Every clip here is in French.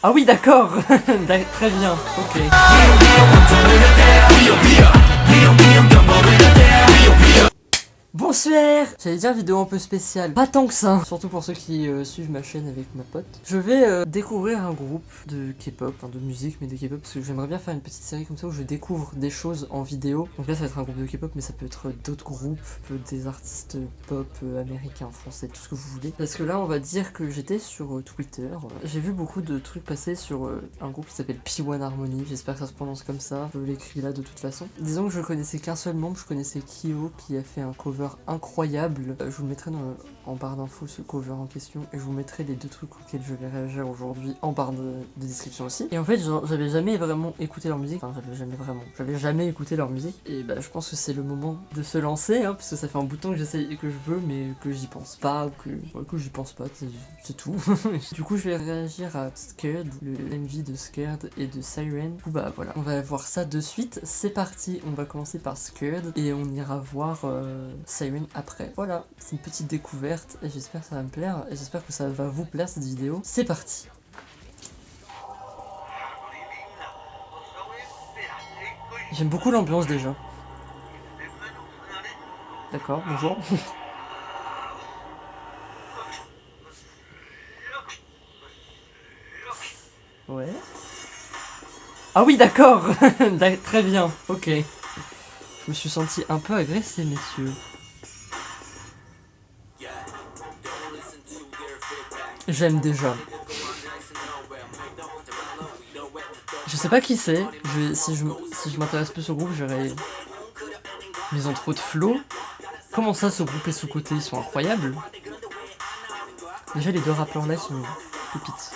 Ah oui, d'accord. Très bien, ok. Bonsoir. J'allais dire vidéo un peu spéciale, pas tant que ça, surtout pour ceux qui suivent ma chaîne avec ma pote. Je vais découvrir un groupe de K-pop, enfin de musique mais de K-pop, parce que j'aimerais bien faire une petite série comme ça où je découvre des choses en vidéo. Donc là ça va être un groupe de K-pop, mais ça peut être d'autres groupes, des artistes pop américains, français, tout ce que vous voulez. Parce que là on va dire que j'étais sur Twitter, j'ai vu beaucoup de trucs passer sur un groupe qui s'appelle P1 Harmony, j'espère que ça se prononce comme ça, je l'écris là de toute façon. Disons que je connaissais qu'un seul membre, je connaissais Kyo qui a fait un cover incroyable. Je vous mettrai en barre d'infos ce cover en question et je vous mettrai les deux trucs auxquels je vais réagir aujourd'hui en barre de description aussi. Et en fait j'avais jamais vraiment écouté leur musique, enfin j'avais jamais écouté leur musique et bah je pense que c'est le moment de se lancer hein, parce que ça fait un bout de temps que j'essaye et que je veux mais que j'y pense pas ou que j'y pense pas, c'est tout. Du coup je vais réagir à Scared, le MV de Scared et de Siren. Du coup bah voilà, on va voir ça de suite, c'est parti, on va commencer par Scared et on ira voir Siren après. Voilà, c'est une petite découverte et j'espère que ça va me plaire et j'espère que ça va vous plaire cette vidéo. C'est parti. J'aime beaucoup l'ambiance déjà. D'accord, bonjour. Ouais. Ah oui, d'accord. Très bien, ok. Je me suis senti un peu agressé, messieurs. J'aime déjà. Je sais pas qui c'est. Si je m'intéresse plus au groupe, j'aurais... Mais ils ont trop de flow. Comment ça, ce groupe est sous-côté? Ils sont incroyables. Déjà, les deux rappeurs là sont pépites.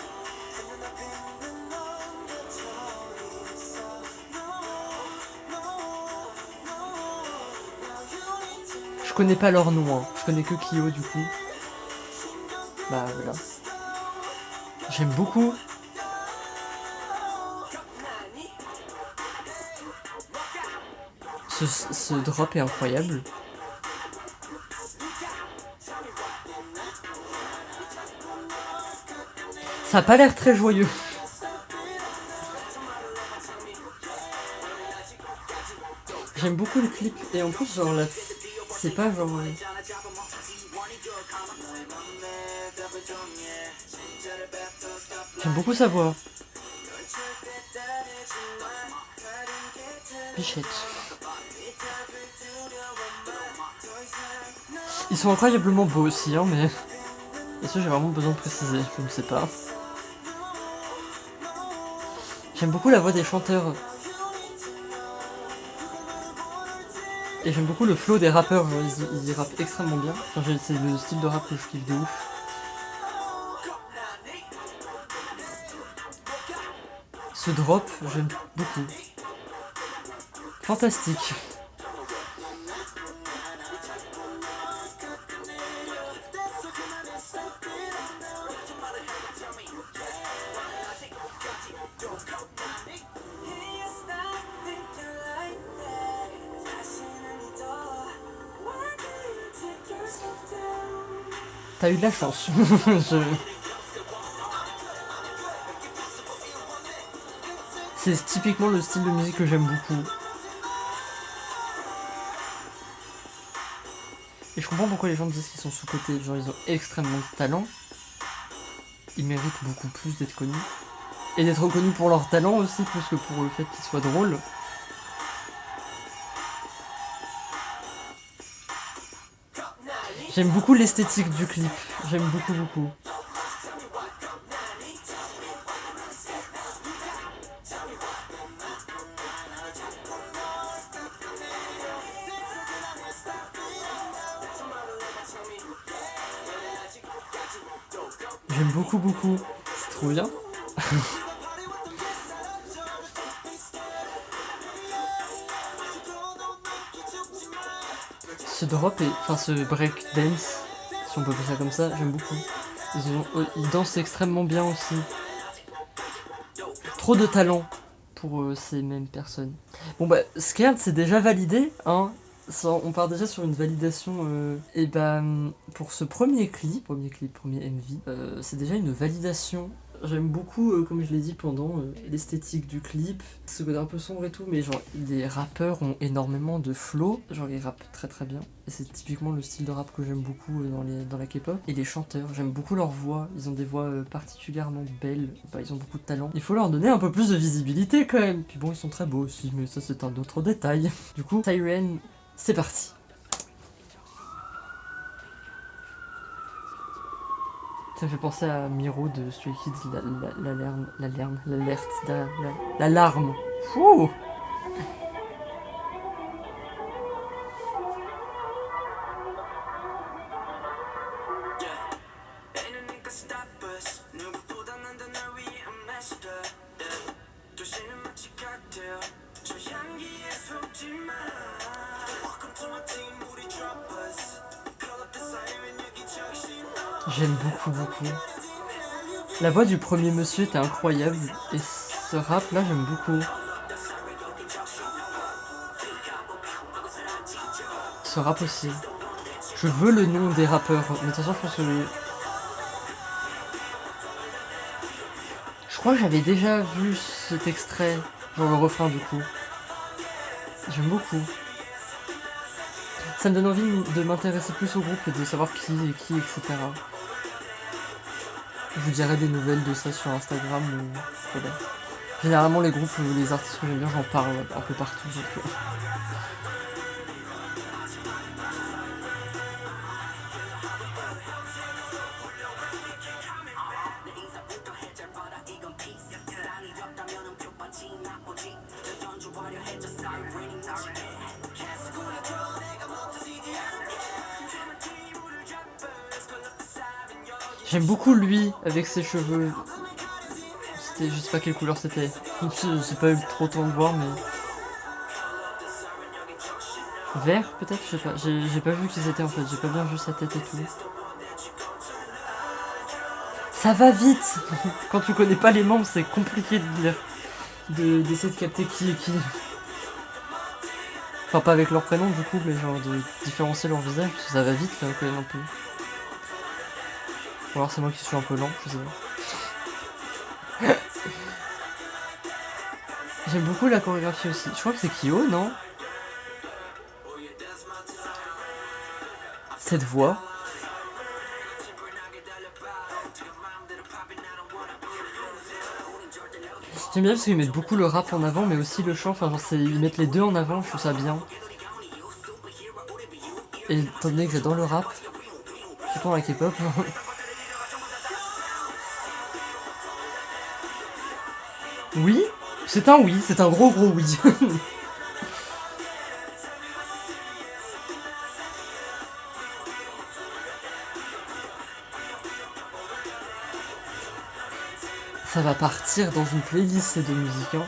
Je connais pas leur nom, hein. Je connais que Kyo du coup. Bah voilà. J'aime beaucoup. Ce drop est incroyable. Ça a pas l'air très joyeux. J'aime beaucoup le clip et en plus genre là, c'est pas genre... J'aime beaucoup sa voix. Bichette. Ils sont incroyablement beaux aussi, hein, mais... Est-ce que j'ai vraiment besoin de préciser? Je ne sais pas. J'aime beaucoup la voix des chanteurs. Et j'aime beaucoup le flow des rappeurs, genre ils rappent extrêmement bien. Enfin, c'est le style de rap que je kiffe de ouf. Ce drop, j'aime beaucoup. Fantastique. T'as eu de la chance. C'est typiquement le style de musique que j'aime beaucoup. Et je comprends pourquoi les gens disent qu'ils sont sous-cotés. Genre ils ont extrêmement de talent. Ils méritent beaucoup plus d'être connus. Et d'être reconnus pour leur talent aussi, plus que pour le fait qu'ils soient drôles. J'aime beaucoup l'esthétique du clip. J'aime beaucoup. J'aime beaucoup. C'est trop bien. Ce drop et enfin ce break dance, si on peut appeler ça comme ça, j'aime beaucoup. Ils dansent extrêmement bien aussi. Trop de talent pour ces mêmes personnes. Bon bah, Scared c'est déjà validé, hein. On part déjà sur une validation. Et bah, pour ce premier MV, c'est déjà une validation j'aime beaucoup, comme je l'ai dit pendant, l'esthétique du clip, ce côté un peu sombre et tout, mais genre les rappeurs ont énormément de flow, genre ils rappent très très bien, et c'est typiquement le style de rap que j'aime beaucoup dans la K-pop, et les chanteurs, j'aime beaucoup leur voix, ils ont des voix particulièrement belles, bah, ils ont beaucoup de talent, il faut leur donner un peu plus de visibilité quand même, puis bon ils sont très beaux aussi, mais ça c'est un autre détail. Du coup, Siren, c'est parti. Ça me fait penser à Miro de Stray Kids, l'alarme. Ouh. J'aime beaucoup. La voix du premier monsieur était incroyable, et ce rap là j'aime beaucoup. Ce rap aussi. Je veux le nom des rappeurs, mais de toute façon je pense que... Je crois que j'avais déjà vu cet extrait, genre le refrain du coup. J'aime beaucoup. Ça me donne envie de m'intéresser plus au groupe et de savoir qui est qui, etc. Je vous dirai des nouvelles de ça sur Instagram ou... Voilà. Généralement les groupes ou les artistes que j'aime bien, j'en parle un peu partout. Donc... J'aime beaucoup lui avec ses cheveux. C'était, je sais pas quelle couleur c'était. J'ai pas eu trop le temps de voir, mais vert peut-être, je sais pas. J'ai pas vu qu'ils étaient en fait. J'ai pas bien vu sa tête et tout. Ça va vite. Quand tu connais pas les membres, c'est compliqué de dire, d'essayer de capter qui est qui. Enfin pas avec leur prénom du coup, mais genre de différencier leur visage. Parce que ça va vite là quand même un peu. Ou alors c'est moi qui suis un peu lent, je sais pas. J'aime beaucoup la chorégraphie aussi. Je crois que c'est Kyo, non? Cette voix. J'aime bien parce qu'ils mettent beaucoup le rap en avant, mais aussi le chant. Enfin, genre, ils mettent les deux en avant, je trouve ça bien. Et étant donné que j'adore le rap, surtout dans la K-pop. Oui, c'est un oui, c'est un gros oui. Ça va partir dans une playlist ces deux musiques, hein.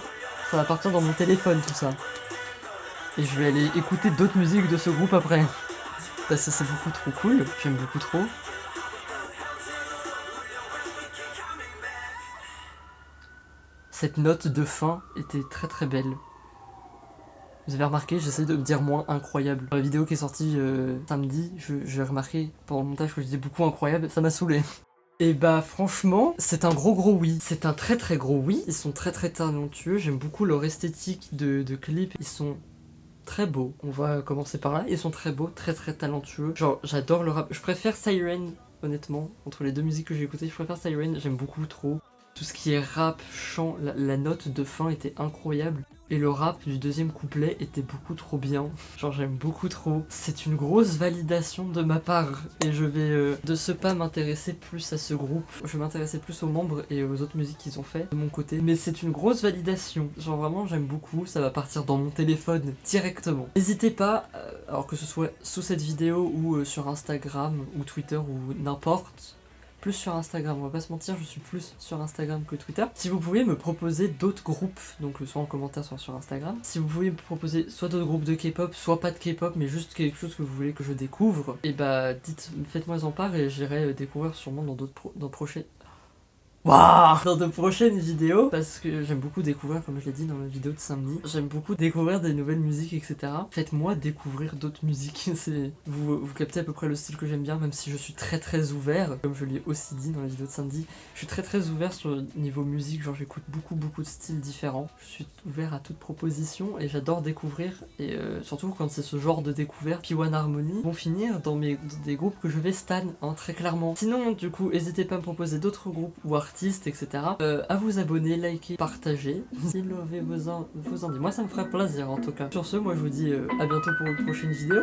Ça va partir dans mon téléphone tout ça. Et je vais aller écouter d'autres musiques de ce groupe après. Bah ça c'est beaucoup trop cool, j'aime beaucoup trop. Cette note de fin était très très belle. Vous avez remarqué, j'essaie de me dire moins incroyable. Dans la vidéo qui est sortie samedi, j'ai remarqué pendant le montage que je disais beaucoup incroyable, ça m'a saoulé. Et bah franchement, c'est un gros oui. C'est un très très gros oui. Ils sont très très talentueux, j'aime beaucoup leur esthétique de clip. Ils sont très beaux, on va commencer par là. Ils sont très beaux, très très talentueux. Genre j'adore le rap. Je préfère Siren, honnêtement. Entre les deux musiques que j'ai écoutées, je préfère Siren, j'aime beaucoup trop. Tout ce qui est rap, chant, la note de fin était incroyable. Et le rap du deuxième couplet était beaucoup trop bien. Genre j'aime beaucoup trop. C'est une grosse validation de ma part. Et je vais de ce pas m'intéresser plus à ce groupe. Je vais m'intéresser plus aux membres et aux autres musiques qu'ils ont fait de mon côté. Mais c'est une grosse validation. Genre vraiment j'aime beaucoup. Ça va partir dans mon téléphone directement. N'hésitez pas, alors que ce soit sous cette vidéo ou sur Instagram ou Twitter ou n'importe. Plus sur Instagram, on va pas se mentir, je suis plus sur Instagram que Twitter. Si vous pouvez me proposer d'autres groupes, donc soit en commentaire, soit sur Instagram. Si vous pouvez me proposer soit d'autres groupes de K-pop, soit pas de K-pop, mais juste quelque chose que vous voulez que je découvre, et bah faites-moi en part et j'irai découvrir sûrement dans prochains... Waouh! Dans de prochaines vidéos, parce que j'aime beaucoup découvrir, comme je l'ai dit dans la vidéo de samedi, j'aime beaucoup découvrir des nouvelles musiques, etc. Faites-moi découvrir d'autres musiques. Vous captez à peu près le style que j'aime bien, même si je suis très ouvert, comme je l'ai aussi dit dans la vidéo de samedi. Je suis très ouvert sur le niveau musique, genre j'écoute beaucoup de styles différents. Je suis ouvert à toute proposition et j'adore découvrir, et surtout quand c'est ce genre de découverte. P1 Harmony vont finir dans des groupes que je vais stan, hein, très clairement. Sinon, du coup, n'hésitez pas à me proposer d'autres groupes ou artistes, etc. À vous abonner, liker, partager. Si l'envie vous en dit. Moi, ça me ferait plaisir en tout cas. Sur ce, moi je vous dis à bientôt pour une prochaine vidéo.